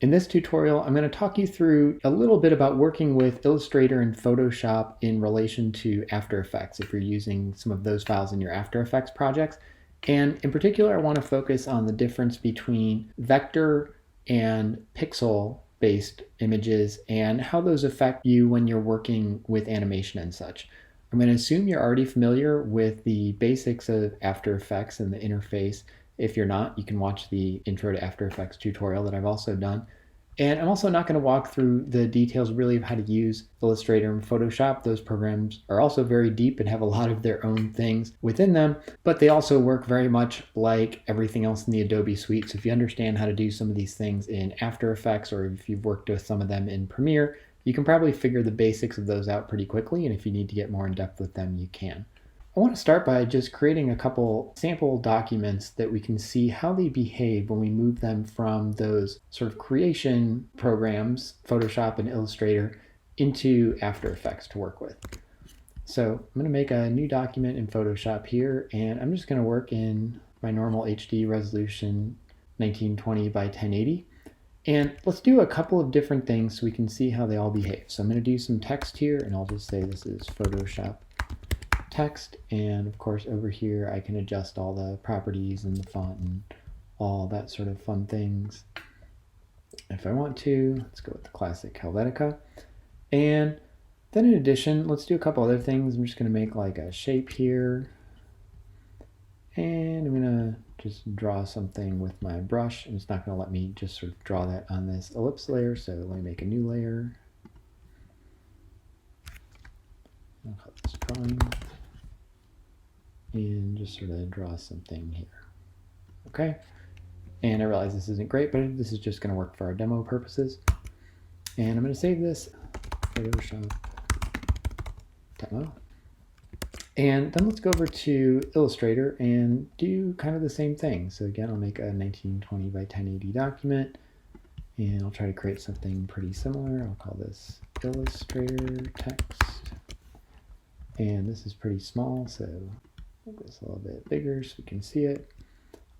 In this tutorial, I'm going to talk you through a little bit about working with Illustrator and Photoshop in relation to After Effects if you're using some of those files in your After Effects projects. And in particular, I want to focus on the difference between vector and pixel-based images and how those affect you when you're working with animation and such. I'm going to assume you're already familiar with the basics of After Effects and the interface. If you're not, you can watch the Intro to After Effects tutorial that I've also done. And I'm also not going to walk through the details really of how to use Illustrator and Photoshop. Those programs are also very deep and have a lot of their own things within them, but they also work very much like everything else in the Adobe suite. So if you understand how to do some of these things in After Effects, or if you've worked with some of them in Premiere, you can probably figure the basics of those out pretty quickly. And if you need to get more in depth with them, you can. I want to start by just creating a couple sample documents that we can see how they behave when we move them from those sort of creation programs, Photoshop and Illustrator, into After Effects to work with. So I'm going to make a new document in Photoshop here, and I'm just going to work in my normal HD resolution 1920 by 1080. And let's do a couple of different things so we can see how they all behave. So I'm going to do some text here, and I'll just say this is Photoshop text, and of course over here I can adjust all the properties and the font and all that sort of fun things if I want to. Let's go with the classic Helvetica. And then in addition, let's do a couple other things. I'm just going to make like a shape here, and I'm going to just draw something with my brush, and it's not going to let me just sort of draw that on this ellipse layer, so let me make a new layer. I'll call this drawing, and just sort of draw something here. Okay, and I realize this isn't great, but this is just going to work for our demo purposes. And I'm going to save this, Photoshop demo. And then let's go over to Illustrator and do kind of the same thing. So again, I'll make a 1920 by 1080 document, and I'll try to create something pretty similar. I'll call this Illustrator text. And this is pretty small, so make this a little bit bigger so we can see it.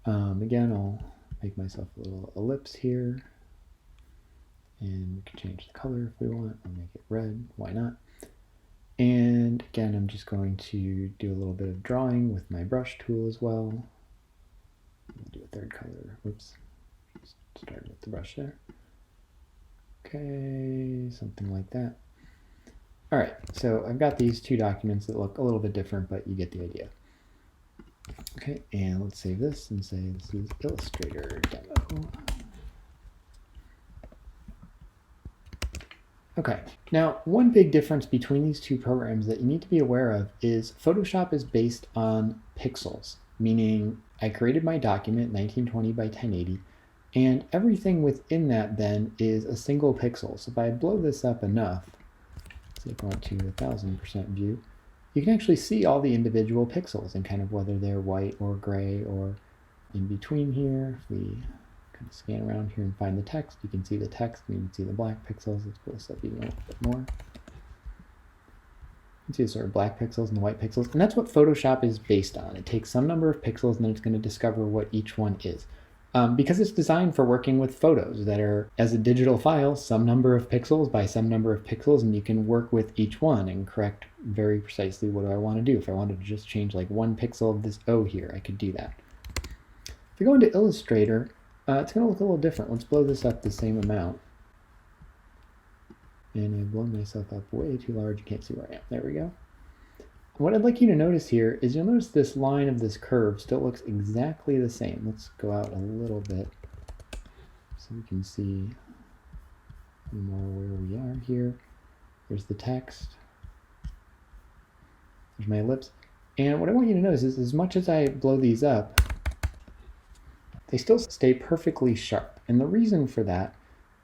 Again, I'll make myself a little ellipse here, and we can change the color if we want. I'll make it red, why not? And again, I'm just going to do a little bit of drawing with my brush tool as well. I'll do a third color, whoops, just start with the brush there. Okay, something like that. All right, so I've got these two documents that look a little bit different, but you get the idea. Okay, and let's save this and say this is Illustrator demo. Okay, now one big difference between these two programs that you need to be aware of is Photoshop is based on pixels, meaning I created my document 1920 by 1080, and everything within that then is a single pixel. So if I blow this up enough, say if I went to 1000% view, you can actually see all the individual pixels and kind of whether they're white or gray or in between here. If we kind of scan around here and find the text, you can see the text and you can see the black pixels. Let's pull this up even a little bit more. You can see the sort of black pixels and the white pixels, and that's what Photoshop is based on. It takes some number of pixels and then it's going to discover what each one is. Because it's designed for working with photos that are, as a digital file, some number of pixels by some number of pixels, and you can work with each one and correct very precisely what do I want to do. If I wanted to just change like 1 pixel of this O here, I could do that. If we go into Illustrator, it's going to look a little different. Let's blow this up the same amount. And I've blown myself up way too large. You can't see where I am. There we go. What I'd like you to notice here is you'll notice this line of this curve still looks exactly the same. Let's go out a little bit so we can see more where we are here. There's the text. There's my ellipse. And what I want you to notice is as much as I blow these up, they still stay perfectly sharp. And the reason for that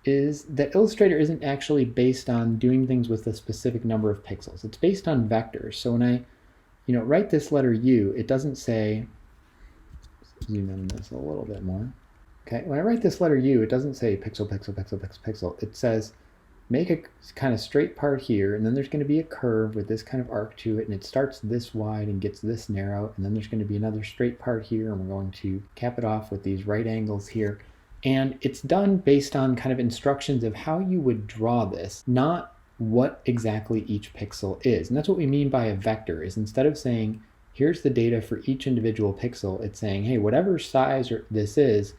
is that Illustrator isn't actually based on doing things with a specific number of pixels. It's based on vectors. So when I write this letter U, it doesn't say, zoom in this a little bit more. Okay, when I write this letter U, it doesn't say pixel, pixel, pixel, pixel, pixel. It says make a kind of straight part here, and then there's going to be a curve with this kind of arc to it, and it starts this wide and gets this narrow, and then there's going to be another straight part here, and we're going to cap it off with these right angles here. And it's done based on kind of instructions of how you would draw this, not what exactly each pixel is. And that's what we mean by a vector, is instead of saying, here's the data for each individual pixel, it's saying, hey, whatever size this is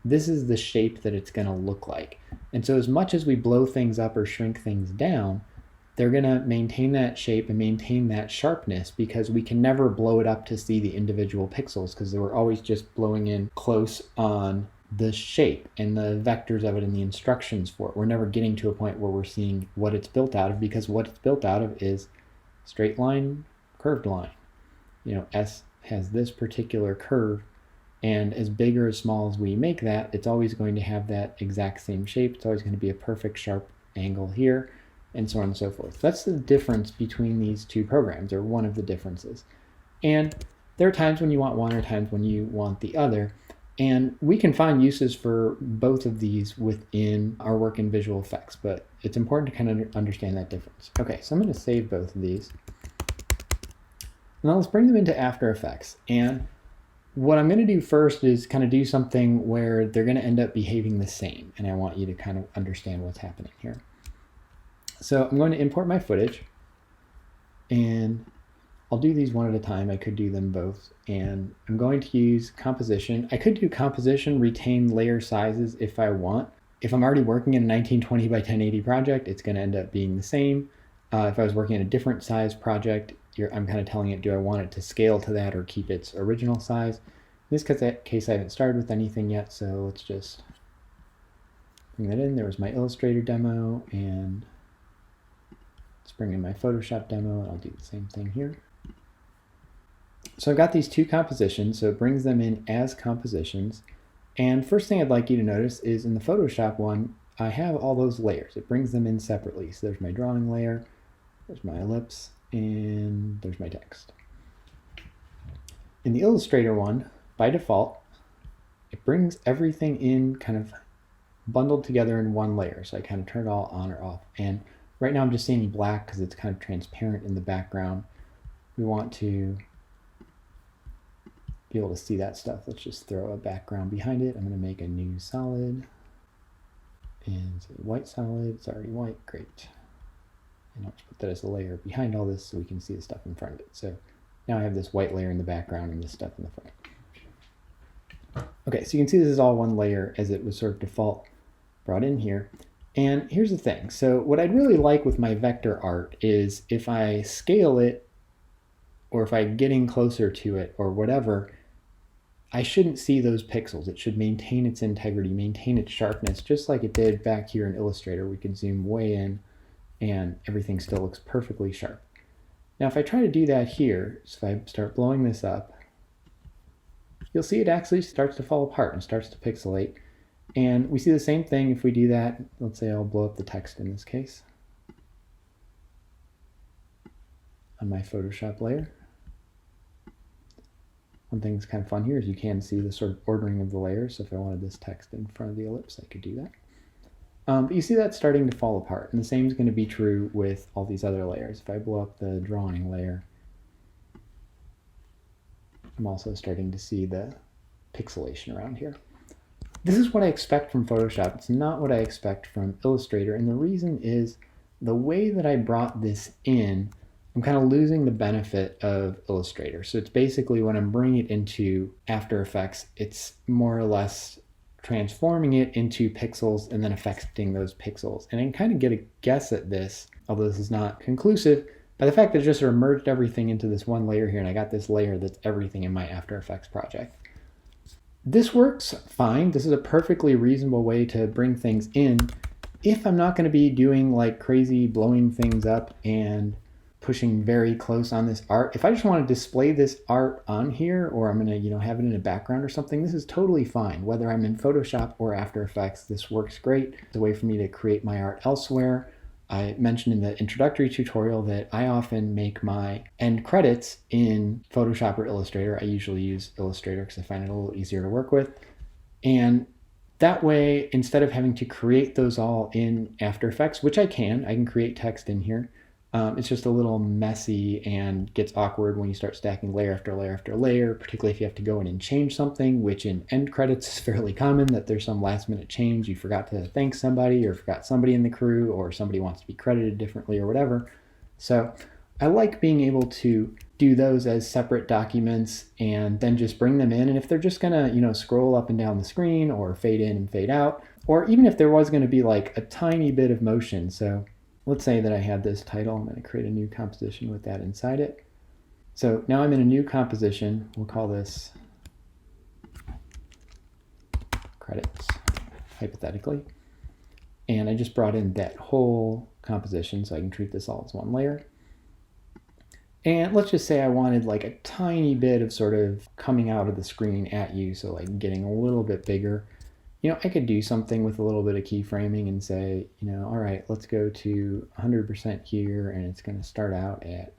the shape that it's going to look like. And so as much as we blow things up or shrink things down, they're going to maintain that shape and maintain that sharpness, because we can never blow it up to see the individual pixels, because we're always just blowing in close on the shape and the vectors of it and the instructions for it. We're never getting to a point where we're seeing what it's built out of, because what it's built out of is straight line, curved line. S has this particular curve, and as big or as small as we make that, it's always going to have that exact same shape. It's always going to be a perfect sharp angle here, and so on and so forth. That's the difference between these two programs, or one of the differences. And there are times when you want one, or times when you want the other. And we can find uses for both of these within our work in visual effects, but it's important to kind of understand that difference. Okay, so I'm going to save both of these. Now let's bring them into After Effects. And what I'm going to do first is kind of do something where they're going to end up behaving the same. And I want you to kind of understand what's happening here. So I'm going to import my footage, and I'll do these one at a time. I could do them both. And I'm going to use composition. I could do composition, retain layer sizes if I want. If I'm already working in a 1920 by 1080 project, it's going to end up being the same. If I was working in a different size project, I'm kind of telling it, do I want it to scale to that or keep its original size? In this case, I haven't started with anything yet, so let's just bring that in. There was my Illustrator demo, and let's bring in my Photoshop demo, and I'll do the same thing here. So I've got these two compositions, so it brings them in as compositions. And first thing I'd like you to notice is in the Photoshop one, I have all those layers. It brings them in separately. So there's my drawing layer, there's my ellipse, and there's my text. In the Illustrator one, by default, it brings everything in kind of bundled together in one layer. So I kind of turn it all on or off. And right now I'm just seeing black because it's kind of transparent in the background. We want to be able to see that stuff. Let's just throw a background behind it. I'm going to make a new solid. And it's a white solid. It's already white. Great. And I'll just put that as a layer behind all this so we can see the stuff in front of it. So now I have this white layer in the background and this stuff in the front. Okay, so you can see this is all one layer as it was sort of default brought in here. And here's the thing. So what I'd really like with my vector art is if I scale it, or if I'm getting closer to it or whatever, I shouldn't see those pixels. It should maintain its integrity, maintain its sharpness, just like it did back here in Illustrator. We can zoom way in and everything still looks perfectly sharp. Now if I try to do that here, so if I start blowing this up, you'll see it actually starts to fall apart and starts to pixelate. And we see the same thing if we do that. Let's say I'll blow up the text in this case on my Photoshop layer. One thing that's kind of fun here is you can see the sort of ordering of the layers. So if I wanted this text in front of the ellipse, I could do that. But you see that starting to fall apart. And the same is going to be true with all these other layers. If I blow up the drawing layer, I'm also starting to see the pixelation around here. This is what I expect from Photoshop. It's not what I expect from Illustrator. And the reason is the way that I brought this in, I'm kind of losing the benefit of Illustrator. So it's basically when I'm bringing it into After Effects, it's more or less transforming it into pixels and then affecting those pixels. And I can kind of get a guess at this, although this is not conclusive, by the fact that I just sort of merged everything into this one layer here, and I got this layer that's everything in my After Effects project. This works fine. This is a perfectly reasonable way to bring things in if I'm not going to be doing like crazy blowing things up and pushing very close on this art. If I just want to display this art on here, or I'm going to, have it in a background or something, this is totally fine. Whether I'm in Photoshop or After Effects, this works great. It's a way for me to create my art elsewhere. I mentioned in the introductory tutorial that I often make my end credits in Photoshop or Illustrator. I usually use Illustrator because I find it a little easier to work with. And that way, instead of having to create those all in After Effects, which I can create text in here, It's just a little messy and gets awkward when you start stacking layer after layer after layer, particularly if you have to go in and change something, which in end credits is fairly common, that there's some last minute change. You forgot to thank somebody or forgot somebody in the crew, or somebody wants to be credited differently or whatever. So I like being able to do those as separate documents and then just bring them in. And if they're just gonna, scroll up and down the screen or fade in and fade out, or even if there was gonna be like a tiny bit of motion. So let's say that I had this title. I'm gonna create a new composition with that inside it. So now I'm in a new composition. We'll call this credits, hypothetically. And I just brought in that whole composition so I can treat this all as one layer. And let's just say I wanted like a tiny bit of sort of coming out of the screen at you, so like getting a little bit bigger. I could do something with a little bit of keyframing and say, all right, let's go to 100% here, and it's going to start out at,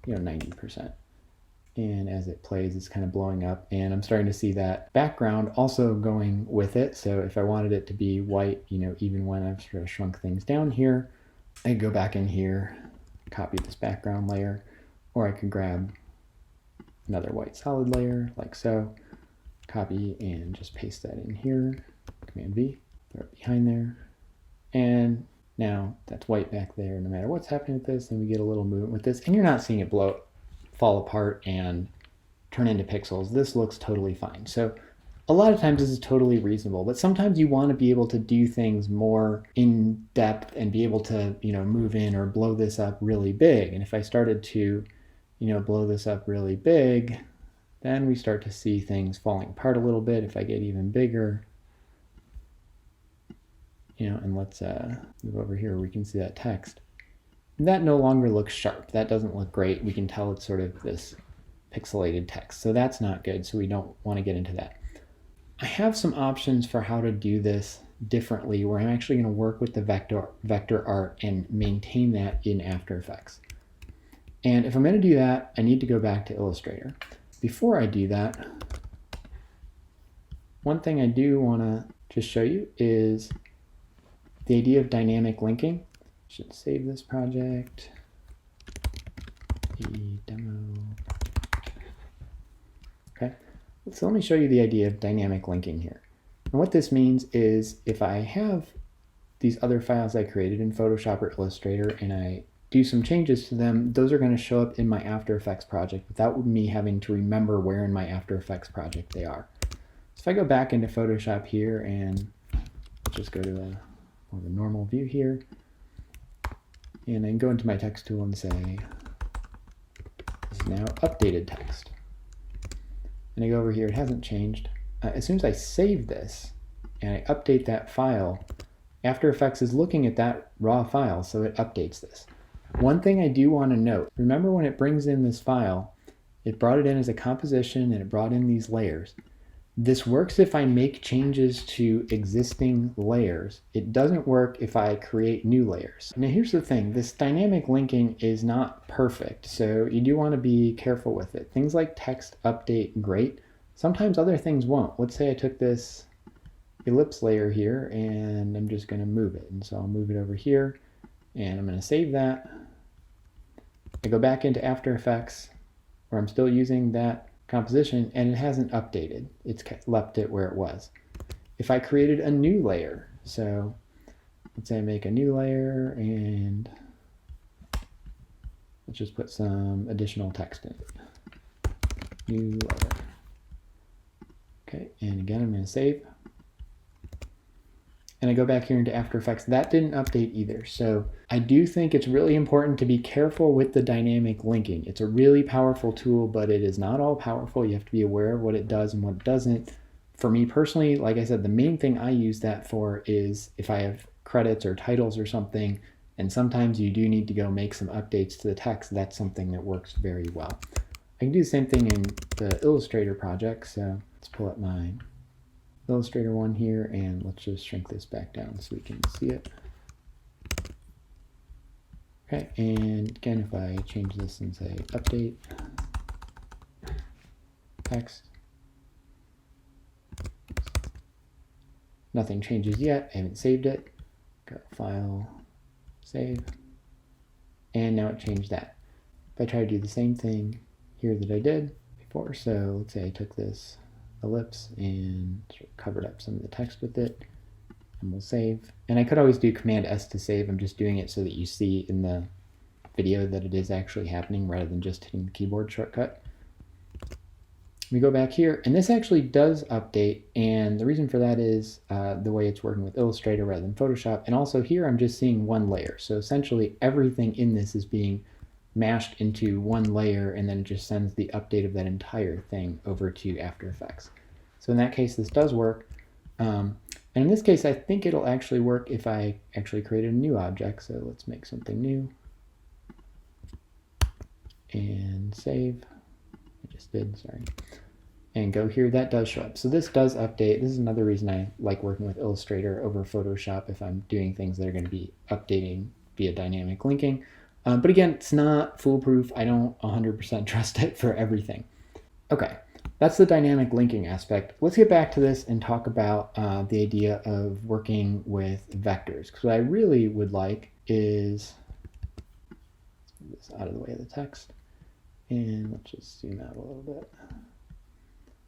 90%. And as it plays, it's kind of blowing up, and I'm starting to see that background also going with it. So if I wanted it to be white, even when I've sort of shrunk things down here, I could go back in here, copy this background layer, or I could grab another white solid layer like so, copy and just paste that in here, Command V, throw it behind there, and now that's white back there. No matter what's happening with this, and we get a little movement with this, and you're not seeing it fall apart and turn into pixels. This looks totally fine. So a lot of times this is totally reasonable, but sometimes you want to be able to do things more in depth and be able to, move in or blow this up really big. And if I started to, blow this up really big, then we start to see things falling apart a little bit. If I get even bigger, and let's move over here, we can see that text. That no longer looks sharp. That doesn't look great. We can tell it's sort of this pixelated text. So that's not good. So we don't want to get into that. I have some options for how to do this differently, where I'm actually going to work with the vector art and maintain that in After Effects. And if I'm going to do that, I need to go back to Illustrator. Before I do that, one thing I do want to just show you is the idea of dynamic linking. Should save this project. The demo. Okay. So let me show you the idea of dynamic linking here. And what this means is if I have these other files I created in Photoshop or Illustrator and I do some changes to them, those are going to show up in my After Effects project without me having to remember where in my After Effects project they are. So if I go back into Photoshop here and let's just go to more of a normal view here, and I can go into my text tool and say, this is now updated text. And I go over here, it hasn't changed. As soon as I save this and I update that file, After Effects is looking at that raw file, so it updates this. One thing I do want to note, remember when it brings in this file, it brought it in as a composition and it brought in these layers. This works if I make changes to existing layers. It doesn't work if I create new layers. Now here's the thing, this dynamic linking is not perfect, so you do want to be careful with it. Things like text update, great. Sometimes other things won't. Let's say I took this ellipse layer here and I'm just going to move it. And so I'll move it over here and I'm going to save that. I go back into After Effects where I'm still using that composition and it hasn't updated. It's left it where it was. If I created a new layer, so let's say I make a new layer and let's just put some additional text in it. New layer. Okay, and again, I'm going to save. And I go back here into After Effects. That didn't update either. So I do think it's really important to be careful with the dynamic linking. It's a really powerful tool, but it is not all powerful. You have to be aware of what it does and what it doesn't. For me personally, like I said, the main thing I use that for is if I have credits or titles or something, and sometimes you do need to go make some updates to the text, that's something that works very well. I can do the same thing in the Illustrator project. So let's pull up my Illustrator one here and let's just shrink this back down so we can see it. Okay, and again, if I change this and say update text, nothing changes yet. I haven't saved it. Go file, save. and now it changed that. If I try to do the same thing here that I did before, so let's say I took this ellipse and sort of covered up some of the text with it, and we'll save. And I could always do Command S to save. I'm just doing it so that you see in the video that it is actually happening rather than just hitting the keyboard shortcut. We go back here, and this actually does update, and the reason for that is the way it's working with Illustrator rather than Photoshop. And also here I'm just seeing one layer, so essentially everything in this is being mashed into one layer, and then it just sends the update of that entire thing over to After Effects. So in that case, this does work. And in this case, I think it'll actually work if I actually created a new object. So let's make something new and save. I just did, sorry. And go here, that does show up. So this does update. This is another reason I like working with Illustrator over Photoshop if I'm doing things that are going to be updating via dynamic linking. But again, it's not foolproof. I don't 100% trust it for everything. Okay, that's the dynamic linking aspect. Let's get back to this and talk about the idea of working with vectors. Because what I really would like is, let's move this out of the way of the text. And let's just zoom out a little bit.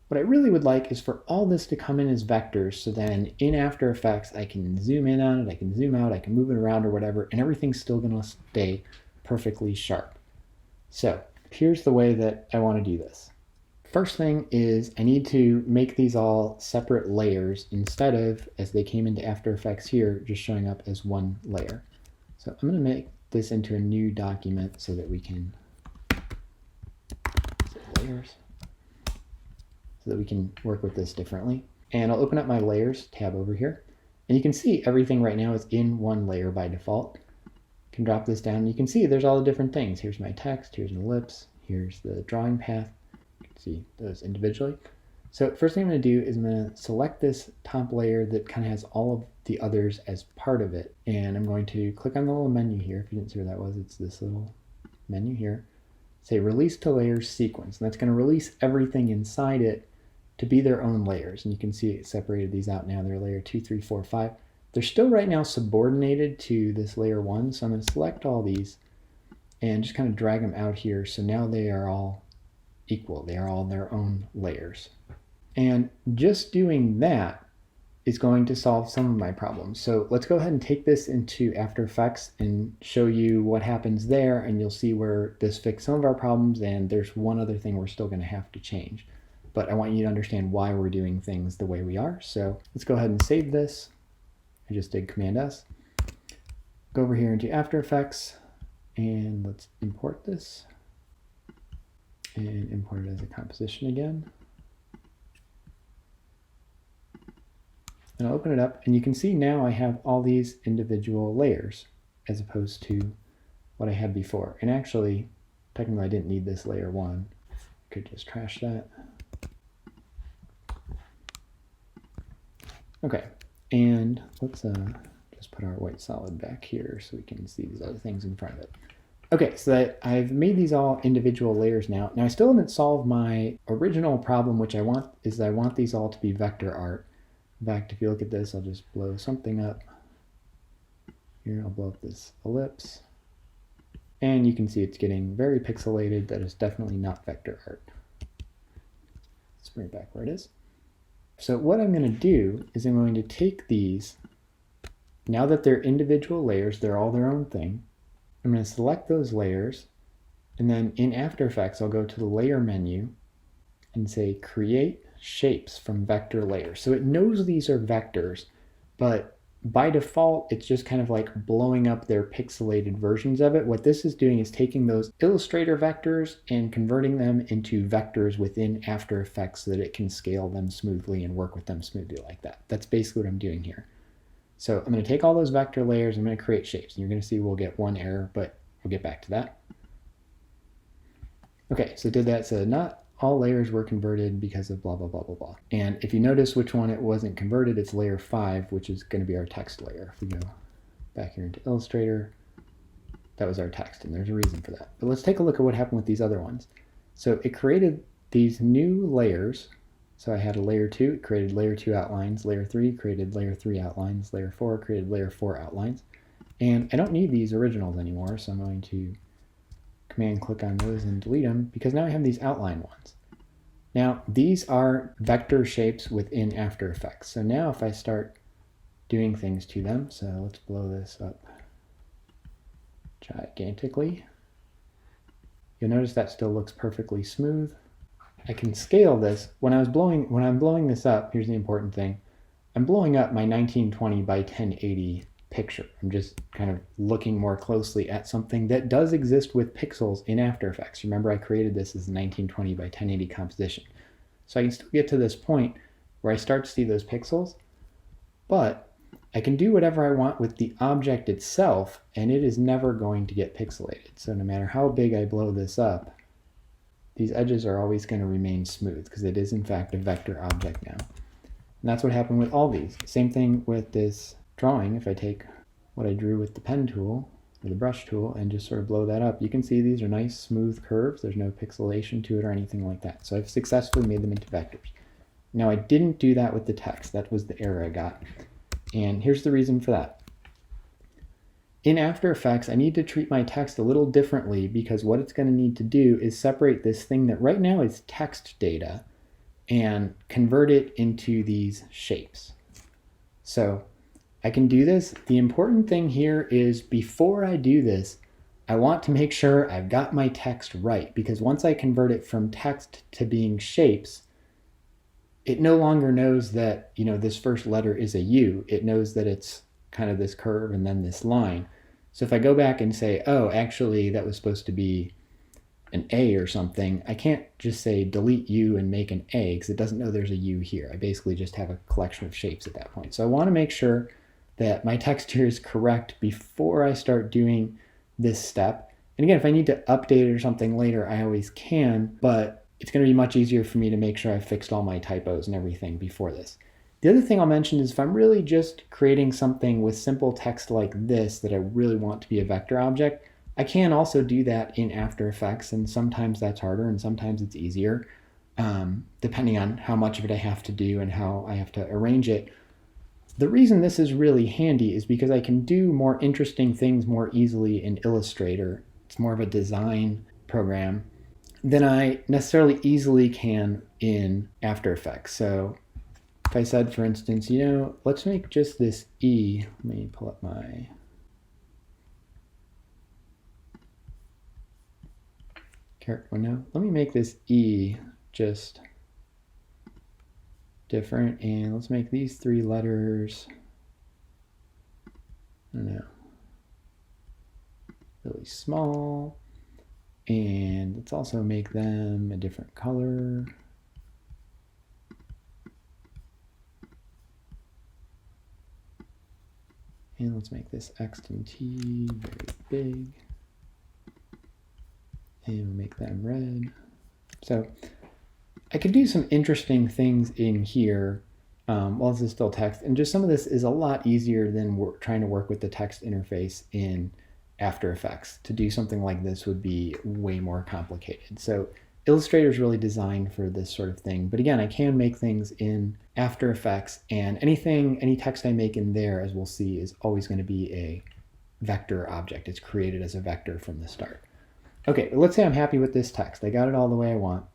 What I really would like is for all this to come in as vectors, so then in After Effects I can zoom in on it, I can zoom out, I can move it around or whatever, and everything's still going to stay perfectly sharp. So here's the way that I want to do this. First thing is I need to make these all separate layers instead of, as they came into After Effects here, just showing up as one layer. So I'm going to make this into a new document so that we can layers. So that we can work with this differently. And I'll open up my layers tab over here. And you can see everything right now is in one layer by default. You can drop this down and you can see there's all the different things. Here's my text, here's an ellipse, here's the drawing path. You can see those individually. So first thing I'm going to do is I'm going to select this top layer that kind of has all of the others as part of it. And I'm going to click on the little menu here. If you didn't see what that was, it's this little menu here. Say release to layers sequence. And that's going to release everything inside it to be their own layers. And you can see it separated these out now. They're layer 2, 3, 4, 5. They're still right now subordinated to this layer 1. So I'm going to select all these and just kind of drag them out here. So now they are all equal. They are all their own layers. And just doing that is going to solve some of my problems. So let's go ahead and take this into After Effects and show you what happens there. And you'll see where this fixed some of our problems. And there's one other thing we're still going to have to change. But I want you to understand why we're doing things the way we are. So let's go ahead and save this. I just did Command S. Go over here into After Effects and let's import this and import it as a composition again. And I'll open it up and you can see now I have all these individual layers as opposed to what I had before. And actually, technically I didn't need this layer 1. I could just trash that. Okay, and let's just put our white solid back here so we can see these other things in front of it. Okay, so I've made these all individual layers now. Now I still haven't solved my original problem, which I want these all to be vector art. In fact, if you look at this, I'll just blow something up. Here, I'll blow up this ellipse. And you can see it's getting very pixelated. That is definitely not vector art. Let's bring it back where it is. So what I'm going to do is I'm going to take these, now that they're individual layers, they're all their own thing. I'm going to select those layers, and then in After Effects, I'll go to the layer menu and say create shapes from vector layers. So it knows these are vectors, but by default, it's just kind of like blowing up their pixelated versions of it. What this is doing is taking those Illustrator vectors and converting them into vectors within After Effects so that it can scale them smoothly and work with them smoothly like that. That's basically what I'm doing here. So I'm going to take all those vector layers, I'm going to create shapes. And you're going to see we'll get one error, but we'll get back to that. Okay, so it did that. So not all layers were converted because of blah, blah, blah, blah, blah. And if you notice which one it wasn't converted, it's layer 5, which is going to be our text layer. If we go back here into Illustrator, that was our text, and there's a reason for that. But let's take a look at what happened with these other ones. So it created these new layers. So I had a layer 2, it created layer 2 outlines. Layer 3 created layer 3 outlines. Layer 4 created layer 4 outlines. And I don't need these originals anymore, so I'm going to command click on those and delete them because now I have these outline ones. Now these are vector shapes within After Effects. So now if I start doing things to them, so let's blow this up gigantically. You'll notice that still looks perfectly smooth. I can scale this. When I'm blowing this up, here's the important thing. I'm blowing up my 1920 by 1080 picture. I'm just kind of looking more closely at something that does exist with pixels in After Effects. Remember, I created this as a 1920 by 1080 composition. So I can still get to this point where I start to see those pixels, but I can do whatever I want with the object itself, and it is never going to get pixelated. So no matter how big I blow this up, these edges are always going to remain smooth because it is in fact a vector object now. And that's what happened with all these. Same thing with this drawing. If I take what I drew with the pen tool or the brush tool and just sort of blow that up, you can see these are nice smooth curves. There's no pixelation to it or anything like that. So I've successfully made them into vectors. Now I didn't do that with the text. That was the error I got. And here's the reason for that. In After Effects, I need to treat my text a little differently because what it's going to need to do is separate this thing that right now is text data and convert it into these shapes. So I can do this. The important thing here is before I do this, I want to make sure I've got my text right, because once I convert it from text to being shapes, it no longer knows that, you know, this first letter is a U. It knows that it's kind of this curve and then this line. So if I go back and say, oh, actually that was supposed to be an A or something, I can't just say delete U and make an A because it doesn't know there's a U here. I basically just have a collection of shapes at that point. So I want to make sure that my text here is correct before I start doing this step. And again, if I need to update it or something later, I always can, but it's going to be much easier for me to make sure I've fixed all my typos and everything before this. The other thing I'll mention is if I'm really just creating something with simple text like this that I really want to be a vector object, I can also do that in After Effects, and sometimes that's harder and sometimes it's easier, depending on how much of it I have to do and how I have to arrange it. The reason this is really handy is because I can do more interesting things more easily in Illustrator. It's more of a design program than I necessarily easily can in After Effects. So if I said, for instance, you know, let's make just this E. Let me pull up my character window. Let me make this E just different, and let's make these three letters, I don't know, really small, and let's also make them a different color. And let's make this X and T very big. And we'll make them red. So I could do some interesting things in here while this is still text. And just some of this is a lot easier than trying to work with the text interface in After Effects. To do something like this would be way more complicated. So Illustrator is really designed for this sort of thing. But again, I can make things in After Effects, and any text I make in there, as we'll see, is always going to be a vector object. It's created as a vector from the start. Okay, but let's say I'm happy with this text. I got it all the way I want.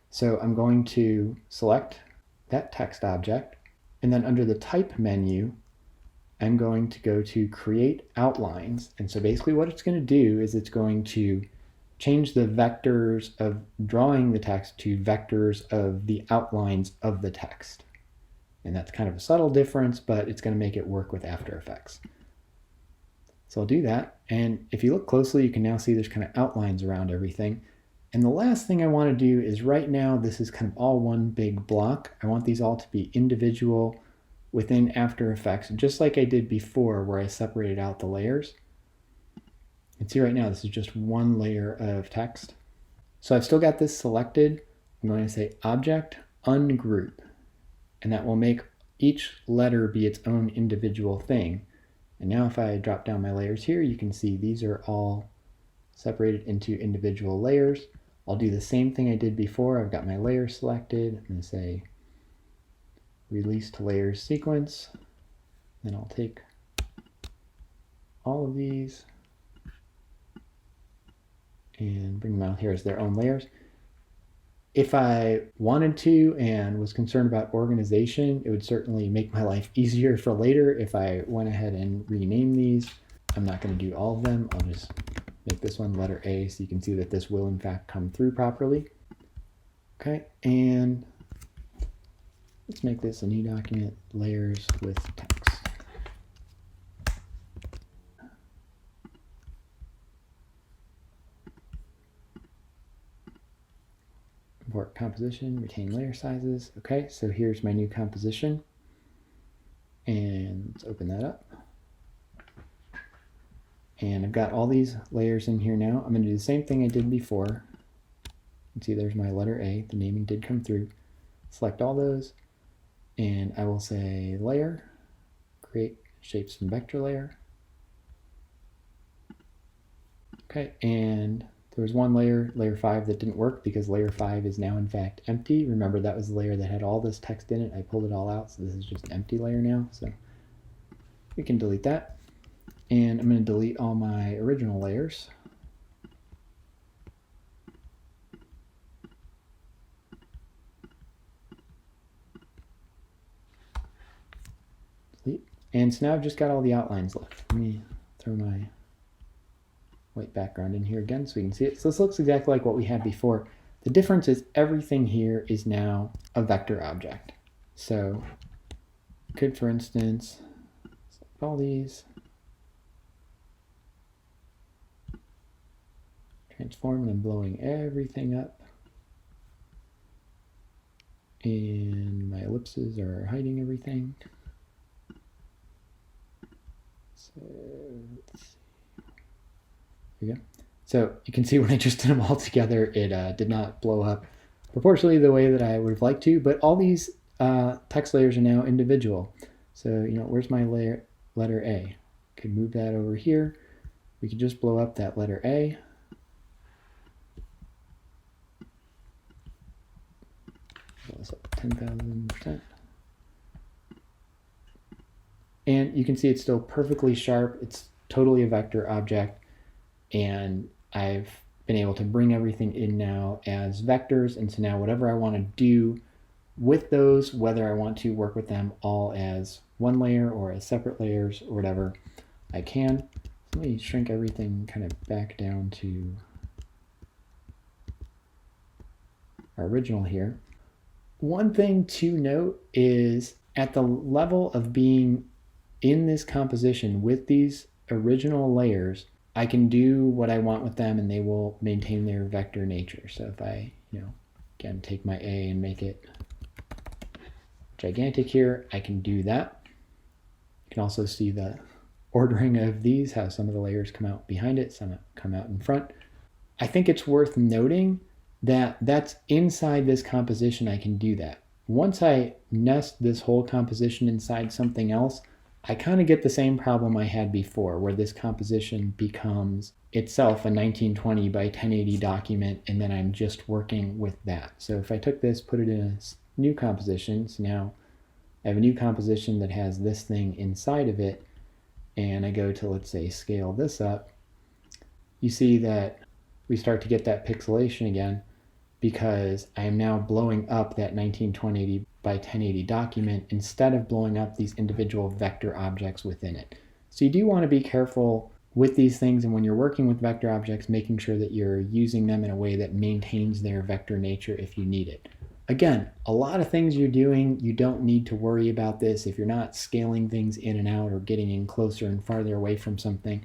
So I'm going to select that text object, and then under the type menu, I'm going to go to create outlines. And so basically what it's going to do is it's going to change the vectors of drawing the text to vectors of the outlines of the text. And that's kind of a subtle difference, but it's going to make it work with After Effects. So I'll do that. And if you look closely, you can now see there's kind of outlines around everything. And the last thing I want to do is right now, this is kind of all one big block. I want these all to be individual within After Effects, just like I did before where I separated out the layers. You can see right now, this is just one layer of text. So I've still got this selected. I'm going to say Object Ungroup, and that will make each letter be its own individual thing. And now if I drop down my layers here, you can see these are all separated into individual layers. I'll do the same thing I did before. I've got my layer selected. I'm going to say Release to Layers Sequence. Then I'll take all of these and bring them out here as their own layers. If I wanted to and was concerned about organization, it would certainly make my life easier for later if I went ahead and rename these. I'm not going to do all of them. I'll just make this one letter A so you can see that this will in fact come through properly. Okay, and let's make this a new document, layers with text. Import composition, retain layer sizes. Okay, so here's my new composition. And let's open that up. And I've got all these layers in here now. I'm going to do the same thing I did before. You can see there's my letter A. The naming did come through. Select all those. And I will say layer, create shapes from vector layer. Okay, and there was one layer, layer 5, that didn't work because layer 5 is now in fact empty. Remember, that was the layer that had all this text in it. I pulled it all out, so this is just an empty layer now. So we can delete that. And I'm going to delete all my original layers. Delete. And so now I've just got all the outlines left. Let me throw my white background in here again so we can see it. So this looks exactly like what we had before. The difference is everything here is now a vector object. So I could, for instance, select all these, transform, and I'm blowing everything up. And my ellipses are hiding everything. So let's see. There we go. So you can see when I just did them all together, it did not blow up proportionally the way that I would have liked to, but all these text layers are now individual. So, where's my letter A? Could move that over here. We could just blow up that letter A. Blow this up 10,000%. And you can see it's still perfectly sharp. It's totally a vector object. And I've been able to bring everything in now as vectors. And so now whatever I want to do with those, whether I want to work with them all as one layer or as separate layers or whatever, I can. So let me shrink everything kind of back down to our original here. One thing to note is at the level of being in this composition with these original layers, I can do what I want with them and they will maintain their vector nature. So if I, again, take my A and make it gigantic here, I can do that. You can also see the ordering of these, how some of the layers come out behind it, some come out in front. I think it's worth noting that that's inside this composition. I can do that. Once I nest this whole composition inside something else, I kind of get the same problem I had before, where this composition becomes itself a 1920 by 1080 document, and then I'm just working with that. So if I took this, put it in a new composition, so now I have a new composition that has this thing inside of it, and I go to, let's say, scale this up, you see that we start to get that pixelation again, because I am now blowing up that 1920 by 1080 document instead of blowing up these individual vector objects within it. So you do want to be careful with these things, and when you're working with vector objects, making sure that you're using them in a way that maintains their vector nature if you need it. Again, a lot of things you're doing, you don't need to worry about this. If you're not scaling things in and out or getting in closer and farther away from something,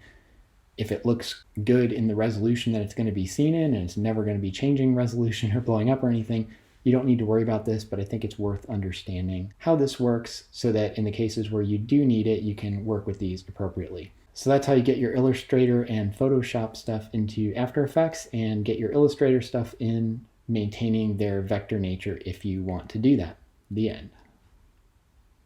if it looks good in the resolution that it's going to be seen in, and it's never going to be changing resolution or blowing up or anything, you don't need to worry about this, but I think it's worth understanding how this works so that in the cases where you do need it, you can work with these appropriately. So that's how you get your Illustrator and Photoshop stuff into After Effects and get your Illustrator stuff in maintaining their vector nature if you want to do that. The end.